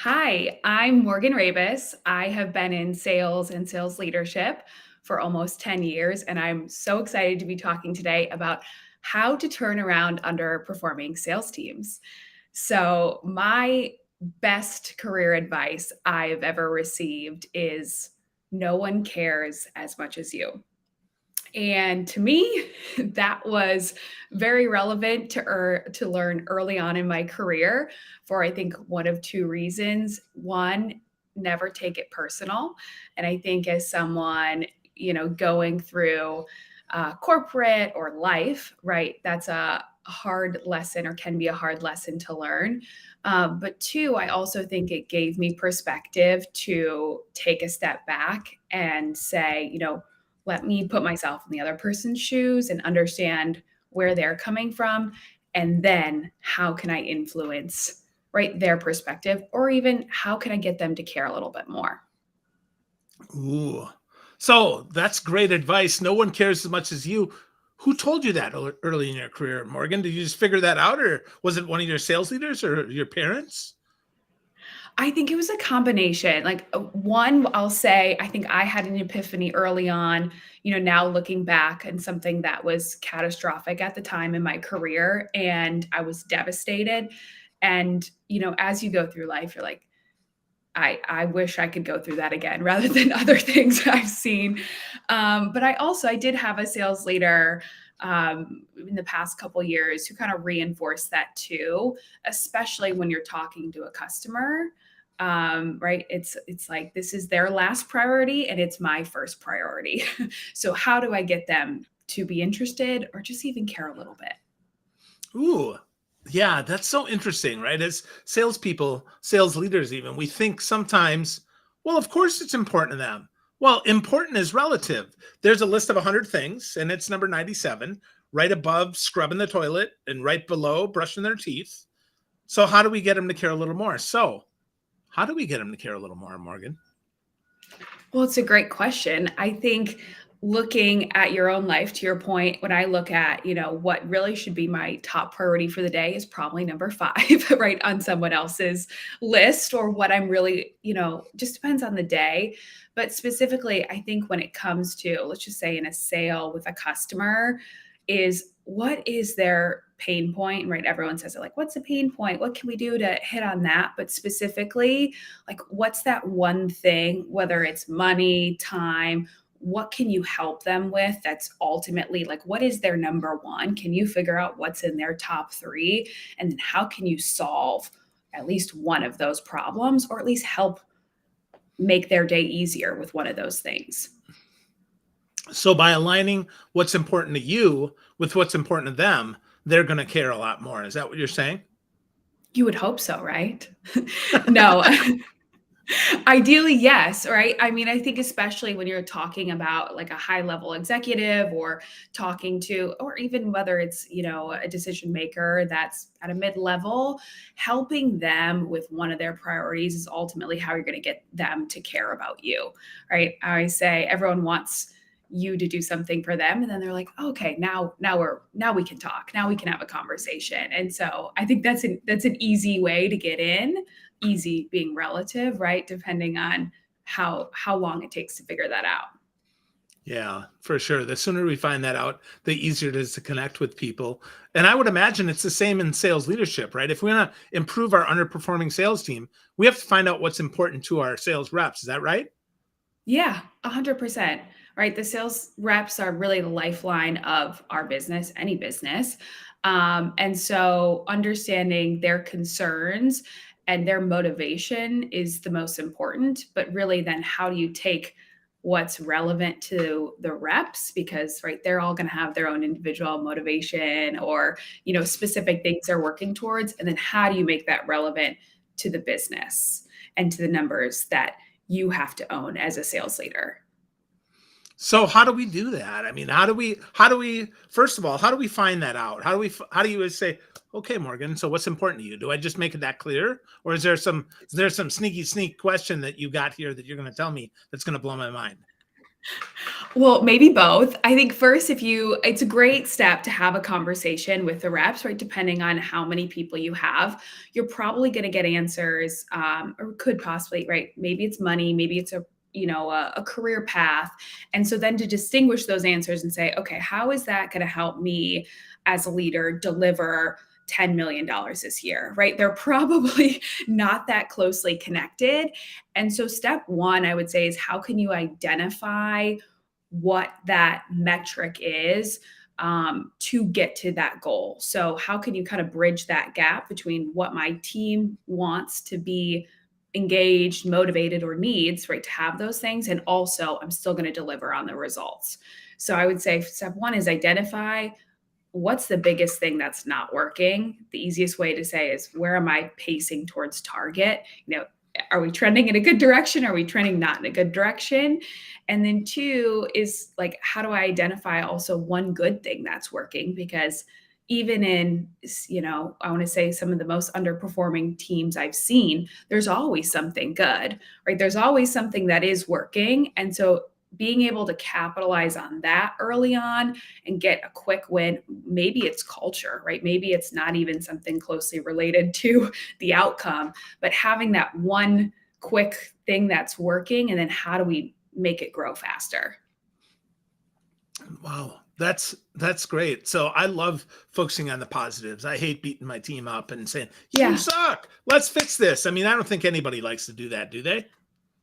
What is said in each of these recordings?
Hi, I'm Morgan Rabas. I have been in sales and sales leadership for almost 10 years, and I'm so excited to be talking today about how to turn around underperforming sales teams. So, my best career advice I've ever received is no one cares as much as you. And to me, that was very relevant to learn early on in my career for I think one of two reasons. One, never take it personal. And I think as someone, going through corporate or life, right, that's a hard lesson or can be a hard lesson to learn. But two, I also think it gave me perspective to take a step back and say, let me put myself in the other person's shoes and understand where they're coming from. And then how can I influence, right, their perspective, or even how can I get them to care a little bit more? Ooh. So that's great advice. No one cares as much as you. Who told you that early in your career, Morgan? Did you just figure that out, or was it one of your sales leaders or your parents? I think it was a combination. Like, one, I'll say, I think I had an epiphany early on, now looking back and something that was catastrophic at the time in my career. And I was devastated. And, as you go through life, you're like, I wish I could go through that again rather than other things I've seen. But I did have a sales leader in the past couple years who kind of reinforced that too, especially when you're talking to a customer. Right? It's like this is their last priority and it's my first priority. So how do I get them to be interested or just even care a little bit? Ooh. Yeah, that's so interesting, right? As salespeople, sales leaders, even, we think sometimes, well, of course it's important to them. Well, important is relative. There's a list of 100 things, and it's number 97, right above scrubbing the toilet and right below brushing their teeth. So, how do we get them to care a little more? So, how do we get them to care a little more, Morgan? Well, it's a great question. I think looking at your own life, to your point, when I look at, what really should be my top priority for the day is probably number five, right, on someone else's list or what I'm really, just depends on the day. But specifically, I think when it comes to, let's just say in a sale with a customer, is what is their pain point, right? Everyone says it like, what's the pain point? What can we do to hit on that? But specifically, like what's that one thing, whether it's money, time, what can you help them with that's ultimately like what is their number one? Can you figure out what's in their top three, and then how can you solve at least one of those problems or at least help make their day easier with one of those things? So, by aligning what's important to you with what's important to them, they're going to care a lot more. Is that what you're saying? You would hope so, right? No. Ideally, yes, right? I mean, I think especially when you're talking about like a high level executive or talking to, or even whether it's, a decision maker that's at a mid level, helping them with one of their priorities is ultimately how you're going to get them to care about you, right? I say everyone wants you to do something for them and then they're like, okay, now we can talk, now we can have a conversation. And so I think that's an easy way to get in, easy being relative, right? Depending on how long it takes to figure that out. Yeah, for sure. The sooner we find that out, the easier it is to connect with people. And I would imagine it's the same in sales leadership, right? If we want to improve our underperforming sales team, we have to find out what's important to our sales reps. Is that right? Yeah, 100%. Right. The sales reps are really the lifeline of our business, any business. And so understanding their concerns and their motivation is the most important. But really, then how do you take what's relevant to the reps? Because, right, they're all going to have their own individual motivation or, specific things they're working towards. And then how do you make that relevant to the business and to the numbers that you have to own as a sales leader? So how do we do that? I mean, first of all, how do we find that out? How do you say, okay, Morgan, so what's important to you? Do I just make it that clear? Or is there some sneaky sneak question that you got here that you're going to tell me that's going to blow my mind? Well, maybe both. I think first, it's a great step to have a conversation with the reps, right? Depending on how many people you have, you're probably going to get answers, or could possibly, right? Maybe it's money, maybe it's a career path, and so then to distinguish those answers and say, okay, how is that going to help me as a leader deliver $10 million this year, right? They're probably not that closely connected, and so step one, I would say, is how can you identify what that metric is to get to that goal. So, how can you kind of bridge that gap between what my team wants to be engaged, motivated, or needs, right, to have those things, and also I'm still going to deliver on the results. So, I would say step one is identify what's the biggest thing that's not working. The easiest way to say is where am I pacing towards target? Are we trending in a good direction? Are we trending not in a good direction? And then two is like, how do I identify also one good thing that's working? Because even in, I want to say some of the most underperforming teams I've seen, there's always something good, right? There's always something that is working. And so being able to capitalize on that early on and get a quick win, maybe it's culture, right? Maybe it's not even something closely related to the outcome, but having that one quick thing that's working, and then how do we make it grow faster? Wow, that's great. So I love focusing on the positives. I hate beating my team up and saying, "You Yeah. suck. Let's fix this." I mean, I don't think anybody likes to do that, do they?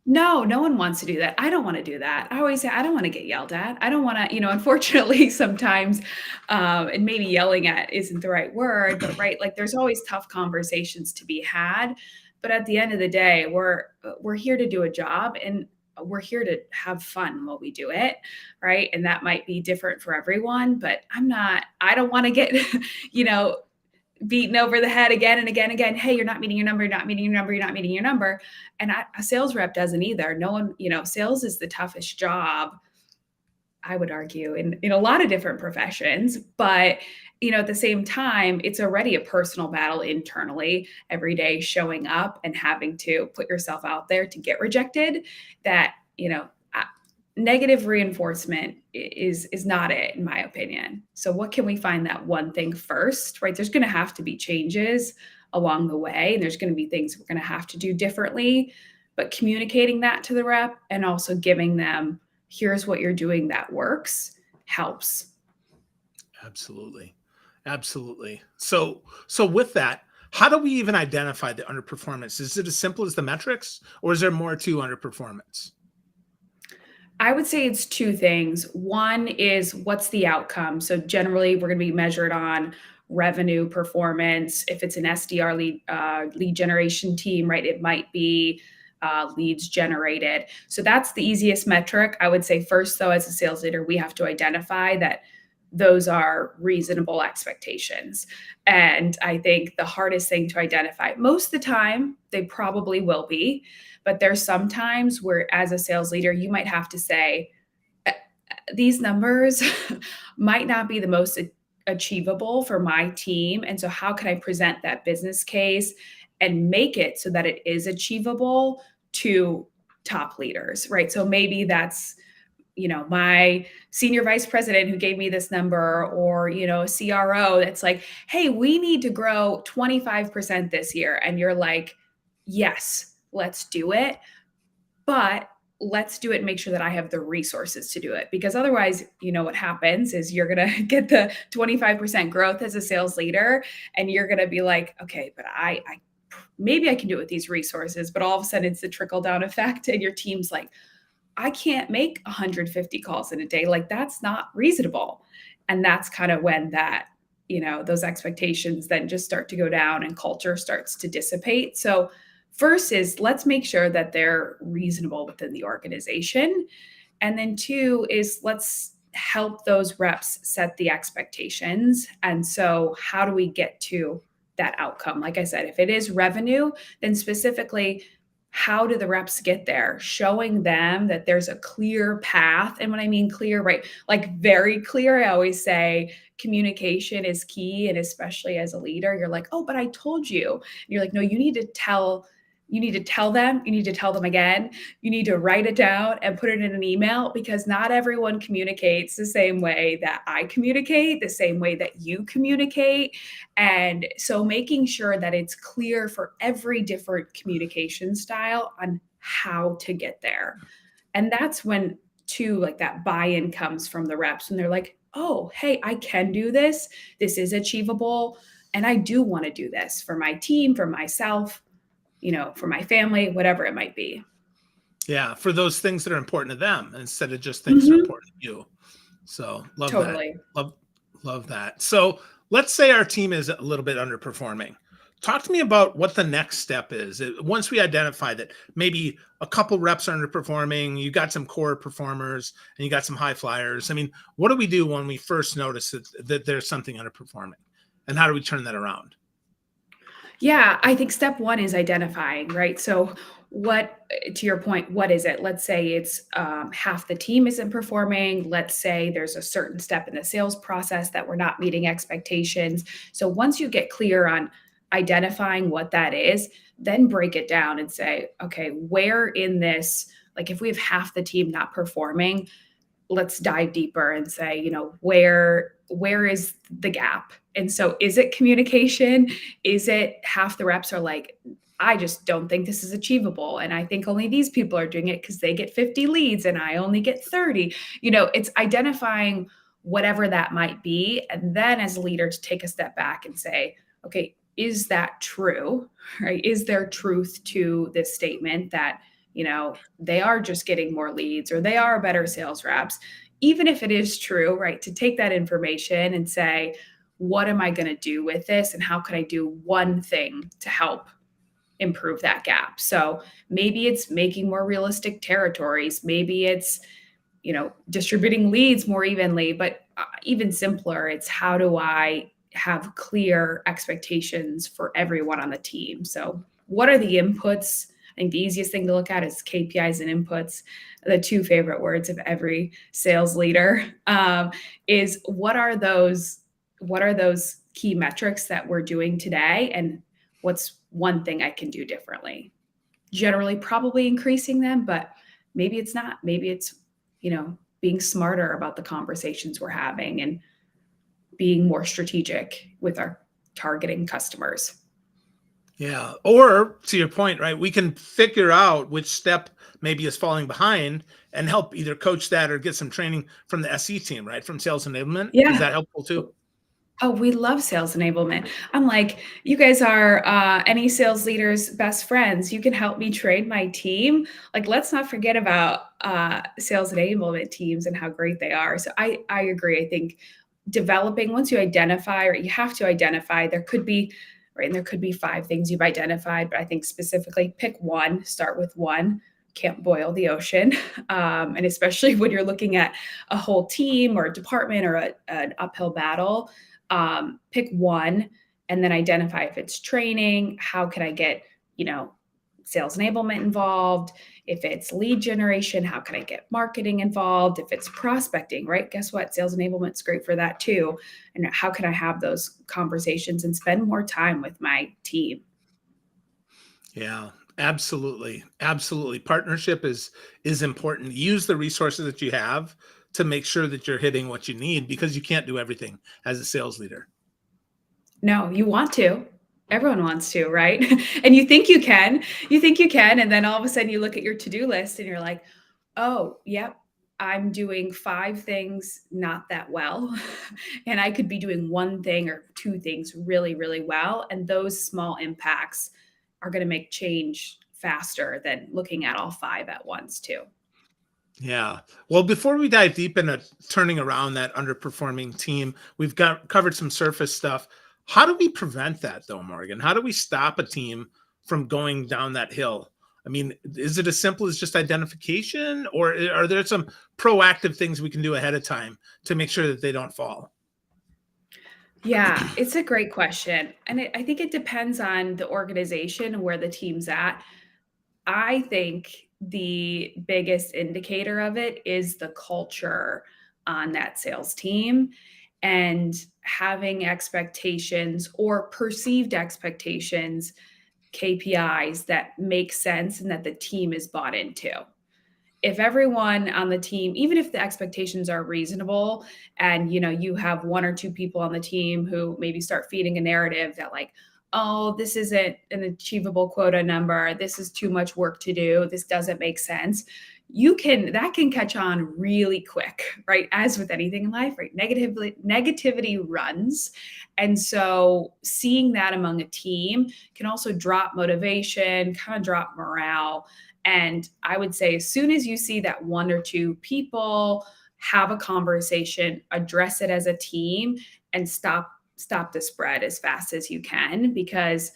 No, no one wants to do that. I don't wanna do that. I always say, "I don't wanna get yelled at." I don't wanna unfortunately, sometimes, and maybe yelling at isn't the right word, but right, like, there's always tough conversations to be had, but at the end of the day, we're here to do a job, and we're here to have fun while we do it, right? And that might be different for everyone, but I don't wanna get, you know, beaten over the head again and again and again. Hey, you're not meeting your number. You're not meeting your number. You're not meeting your number. And a sales rep doesn't either. No one, sales is the toughest job, I would argue, in a lot of different professions. But, at the same time, it's already a personal battle internally every day, showing up and having to put yourself out there to get rejected. That, negative reinforcement is not it, in my opinion. So what can we find that one thing first, right? There's going to have to be changes along the way, and there's going to be things we're going to have to do differently, but communicating that to the rep and also giving them, here's what you're doing that works, helps. Absolutely. Absolutely. So with that, how do we even identify the underperformance? Is it as simple as the metrics, or is there more to underperformance? I would say it's two things. One is what's the outcome? So generally, we're going to be measured on revenue performance. If it's an SDR lead generation team, right, it might be leads generated. So that's the easiest metric. I would say first, though, as a sales leader, we have to identify that those are reasonable expectations. And I think the hardest thing to identify, most of the time, they probably will be, but there's some times where, as a sales leader, you might have to say, these numbers might not be the most achievable for my team. And so, how can I present that business case and make it so that it is achievable to top leaders, right? So, maybe that's my senior vice president who gave me this number, or, a CRO that's like, hey, we need to grow 25% this year. And you're like, yes, let's do it. But let's do it and make sure that I have the resources to do it. Because otherwise, what happens is you're going to get the 25% growth as a sales leader. And you're going to be like, okay, but I maybe I can do it with these resources. But all of a sudden it's the trickle down effect. And your team's like, I can't make 150 calls in a day. Like, that's not reasonable. And that's kind of when those expectations then just start to go down and culture starts to dissipate. So, first is let's make sure that they're reasonable within the organization. And then two is let's help those reps set the expectations. And so, how do we get to that outcome? Like I said, if it is revenue, then specifically, how do the reps get there? Showing them that there's a clear path. And when I mean clear, right, like very clear, I always say communication is key. And especially as a leader, you're like, oh, but I told you. And you're like, no, you need to tell you need to tell them, you need to tell them again, you need to write it down and put it in an email, because not everyone communicates the same way that I communicate, the same way that you communicate. And so making sure that it's clear for every different communication style on how to get there. And that's when, too, like that buy-in comes from the reps, when they're like, oh, hey, I can do this. This is achievable. And I do want to do this for my team, for myself, for my family, whatever it might be. Yeah, for those things that are important to them instead of just things that are Hmm. important to you. So love that. Totally. Love love that. So let's say our team is a little bit underperforming. Talk to me about what the next step is. Once we identify that maybe a couple reps are underperforming, you got some core performers and you got some high flyers. I mean, what do we do when we first notice that there's something underperforming? And how do we turn that around? Yeah, I think step one is identifying, right? So, to your point, what is it? Let's say it's half the team isn't performing. Let's say there's a certain step in the sales process that we're not meeting expectations. So, once you get clear on identifying what that is, then break it down and say, okay, where in this, like if we have half the team not performing, let's dive deeper and say, where is the gap? And so is it communication? Is it half the reps are like, I just don't think this is achievable, and I think only these people are doing it because they get 50 leads and I only get 30? It's identifying whatever that might be, and then as a leader to take a step back and say, okay, is that true? Right? Is there truth to this statement that they are just getting more leads or they are better sales reps? Even if it is true, right, to take that information and say, what am I going to do with this? And how can I do one thing to help improve that gap? So maybe it's making more realistic territories. Maybe it's, distributing leads more evenly, but even simpler, it's how do I have clear expectations for everyone on the team? So, what are the inputs? I think the easiest thing to look at is KPIs and inputs, the two favorite words of every sales leader. Is what are those? What are those key metrics that we're doing today, and what's one thing I can do differently? Generally, probably increasing them, but maybe it's not. Maybe it's being smarter about the conversations we're having and being more strategic with our targeting customers. Yeah. Or to your point, right? We can figure out which step maybe is falling behind and help either coach that or get some training from the SE team, right? From sales enablement. Is Yeah. that helpful too? Oh, we love sales enablement. I'm like, you guys are any sales leader's best friends. You can help me train my team. Like, let's not forget about sales enablement teams and how great they are. So I agree. I think developing, once you identify, or you have to identify, there could be, right, and there could be 5 things you've identified, but I think specifically pick one, start with one. Can't boil the ocean. And especially when you're looking at a whole team or a department or an uphill battle, pick one and then identify if it's training, how can I get, sales enablement involved? If it's lead generation, how can I get marketing involved? If it's prospecting, right? Guess what? Sales enablement's great for that too. And how can I have those conversations and spend more time with my team? Yeah, absolutely. Absolutely. Partnership is important. Use the resources that you have to make sure that you're hitting what you need because you can't do everything as a sales leader. No, you want to. Everyone wants to, right? And you think you can. You think you can. And then all of a sudden you look at your to do list and you're like, oh, yep, I'm doing 5 things not that well. And I could be doing one thing or 2 things really, really well. And those small impacts are going to make change faster than looking at all 5 at once, too. Yeah. Well, before we dive deep into turning around that underperforming team, we've got covered some surface stuff. How do we prevent that though, Morgan? How do we stop a team from going down that hill? I mean, is it as simple as just identification, or are there some proactive things we can do ahead of time to make sure that they don't fall? Yeah, it's a great question. And I think it depends on the organization and where the team's at. I think the biggest indicator of it is the culture on that sales team, and having expectations or perceived expectations KPIs that make sense and that the team is bought into. If everyone on the team, even if the expectations are reasonable, and you have one or two people on the team who maybe start feeding a narrative that, like, oh, this isn't an achievable quota number, this is too much work to do, this doesn't make sense, that can catch on really quick, right? As with anything in life, right? Negativity runs. And so seeing that among a team can also drop motivation, kind of drop morale. And I would say, as soon as you see that one or two people have a conversation, address it as a team, and stop the spread as fast as you can, because,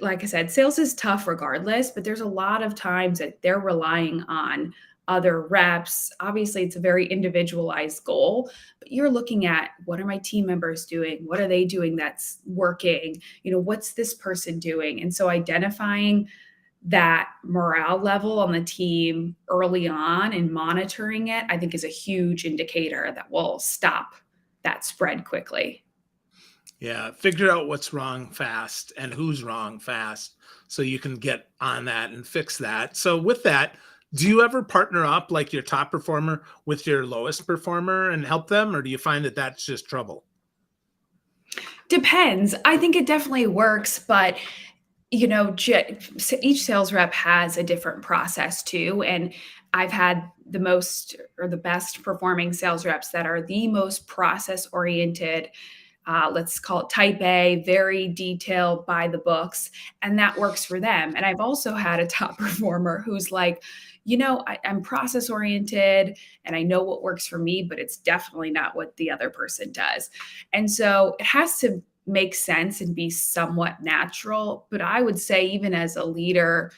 like I said, sales is tough regardless, but there's a lot of times that they're relying on other reps. Obviously, it's a very individualized goal, but you're looking at, what are my team members doing? What are they doing that's working? What's this person doing? And so identifying that morale level on the team early on and monitoring it, I think, is a huge indicator that will stop that spread quickly. Yeah, figure out what's wrong fast and who's wrong fast so you can get on that and fix that. So with that, do you ever partner up, like your top performer with your lowest performer, and help them, or do you find that that's just trouble? Depends. I think it definitely works, but each sales rep has a different process too. And I've had the most or the best performing sales reps that are the most process oriented, let's call it type A, very detailed, by the books, and that works for them. And I've also had a top performer who's like, I'm process oriented and I know what works for me, but it's definitely not what the other person does. And so it has to make sense and be somewhat natural. But I would say, even as a leader,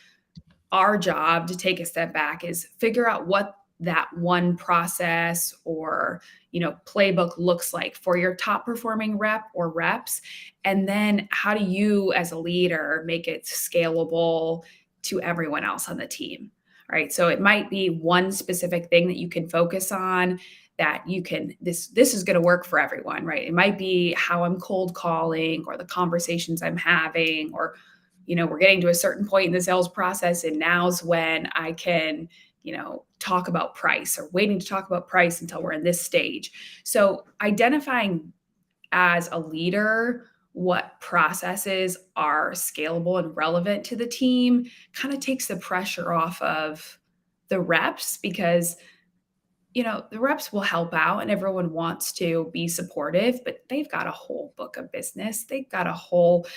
our job to take a step back is figure out what that one process or playbook looks like for your top performing rep or reps, and then how do you as a leader make it scalable to everyone else on the team, right? So it might be one specific thing that you can focus on, that you can, this is going to work for everyone, right? It might be how I'm cold calling, or the conversations I'm having, or we're getting to a certain point in the sales process, and now's when I can, talk about price, or waiting to talk about price until we're in this stage. So identifying as a leader what processes are scalable and relevant to the team kind of takes the pressure off of the reps, because the reps will help out and everyone wants to be supportive, but they've got a whole book of business. They've got a whole,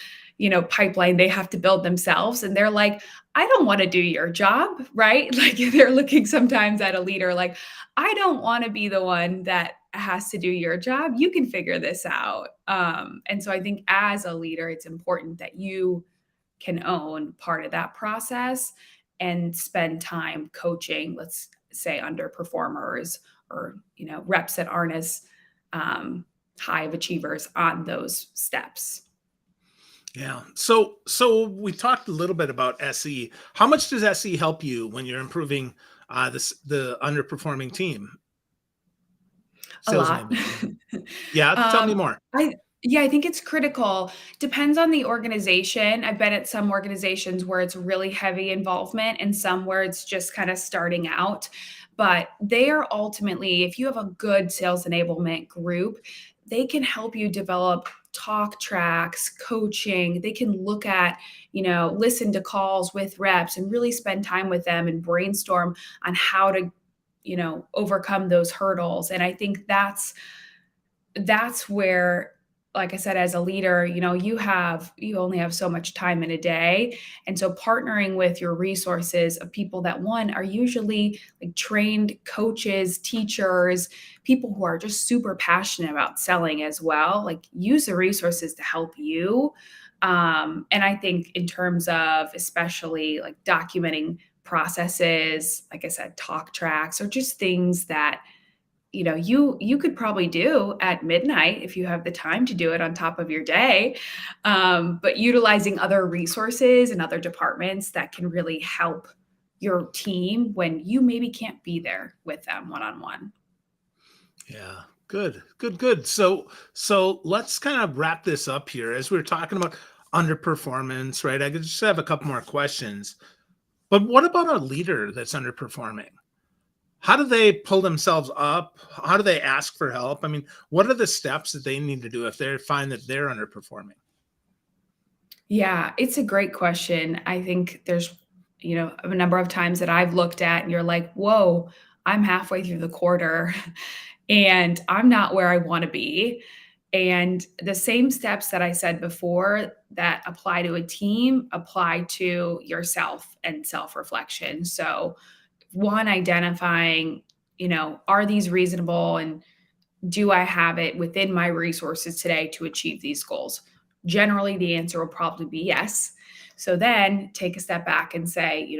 pipeline they have to build themselves. And they're like, I don't want to do your job, right? Like, they're looking sometimes at a leader like, I don't want to be the one that has to do your job. You can figure this out. And so I think as a leader, it's important that you can own part of that process and spend time coaching, let's say, underperformers, or reps that aren't as high of achievers on those steps. Yeah. So we talked a little bit about SE. How much does SE help you when you're improving the underperforming team? A Sales lot. enablement. Yeah, tell me more. I think it's critical. Depends on the organization. I've been at some organizations where it's really heavy involvement, and some where it's just kind of starting out. But they are ultimately, if you have a good sales enablement group, they can help you develop talk tracks, coaching. They can look at, listen to calls with reps and really spend time with them and brainstorm on how to, overcome those hurdles. And I think that's where, like I said, as a leader, you only have so much time in a day. And so partnering with your resources of people that, one, are usually like trained coaches, teachers, people who are just super passionate about selling as well, like, use the resources to help you. And I think, in terms of especially like documenting processes, like I said, talk tracks, or just things that you could probably do at midnight if you have the time to do it on top of your day, but utilizing other resources and other departments that can really help your team when you maybe can't be there with them one-on-one. Yeah. Good. So let's kind of wrap this up here as we're talking about. underperformance, right? I could just have a couple more questions. But what about a leader that's underperforming? How do they pull themselves up? How do they ask for help? I mean, what are the steps that they need to do if they find that they're underperforming? Yeah, it's a great question. I think there's, a number of times that I've looked at and you're like, whoa, I'm halfway through the quarter and I'm not where I want to be. And the same steps that I said before that apply to a team apply to yourself and self reflection. So, one, identifying, are these reasonable and do I have it within my resources today to achieve these goals? Generally, the answer will probably be yes. So then take a step back and say,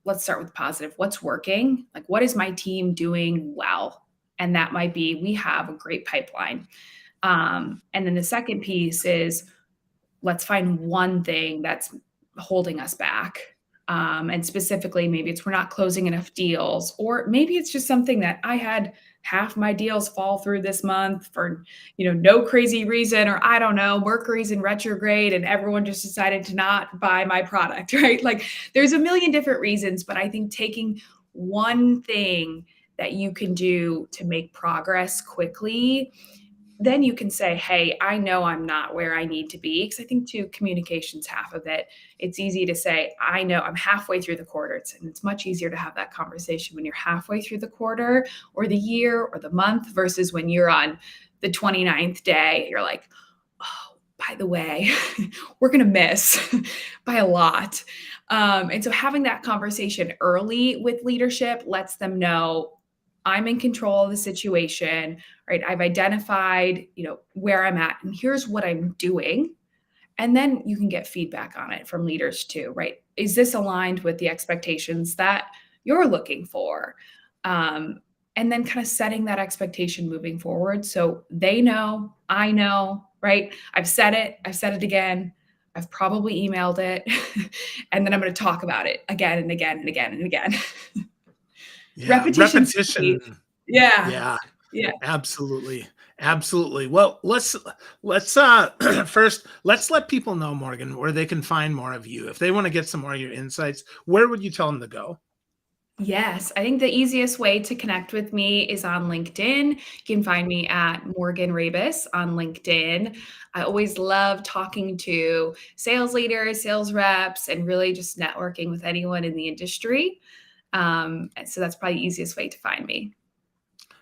let's start with positive. What's working? Like, what is my team doing well? And that might be we have a great pipeline. And then the second piece is let's find one thing that's holding us back. And specifically, maybe it's we're not closing enough deals, or maybe it's just something that I had half my deals fall through this month for no crazy reason, or I don't know, Mercury's in retrograde and everyone just decided to not buy my product, right? Like there's a million different reasons, but I think taking one thing that you can do to make progress quickly, then you can say, hey, I know I'm not where I need to be. Because I think too, communication's half of it. It's easy to say, I know I'm halfway through the quarter. And it's much easier to have that conversation when you're halfway through the quarter or the year or the month versus when you're on the 29th day. You're like, oh, by the way, we're going to miss by a lot. And so having that conversation early with leadership lets them know I'm in control of the situation, right? I've identified, where I'm at and here's what I'm doing. And then you can get feedback on it from leaders too, right? Is this aligned with the expectations that you're looking for? And then kind of setting that expectation moving forward. So they know, I know, right? I've said it again. I've probably emailed it. And then I'm going to talk about it again and again and again and again. Yeah, Repetition's key. repetition. Yeah. Yeah, Yeah. absolutely. Absolutely. Well, let's first let's let people know, Morgan, where they can find more of you. If they want to get some more of your insights, where would you tell them to go? Yes, I think the easiest way to connect with me is on LinkedIn. You can find me at Morgan Rabas on LinkedIn. I always love talking to sales leaders, sales reps, and really just networking with anyone in the industry. And so that's probably the easiest way to find me.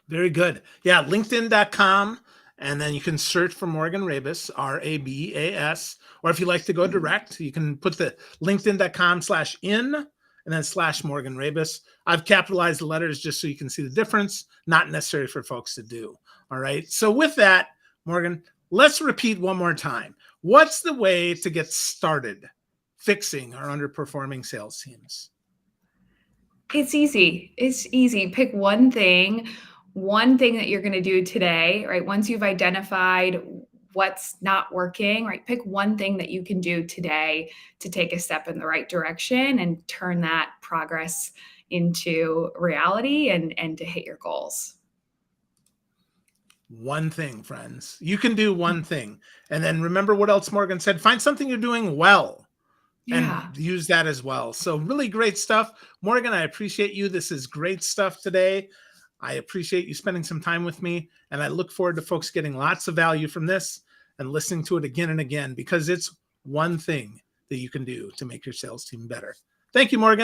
Very good. Yeah, linkedin.com. And then you can search for Morgan Rabas, Rabas. Or if you like to go direct, you can put the linkedin.com/in and then /Morgan Rabas. I've capitalized the letters just so you can see the difference, not necessary for folks to do. All right. So with that, Morgan, let's repeat one more time. What's the way to get started fixing our underperforming sales teams? It's easy. It's easy. Pick one thing that you're going to do today, right? Once you've identified what's not working, right? Pick one thing that you can do today to take a step in the right direction and turn that progress into reality and to hit your goals. One thing, friends. You can do one thing. And then remember what else Morgan said. Find something you're doing well and Yeah. use that as well. So really great stuff. Morgan, I appreciate you. This is great stuff today. I appreciate you spending some time with me. And I look forward to folks getting lots of value from this and listening to it again and again, because it's one thing that you can do to make your sales team better. Thank you, Morgan.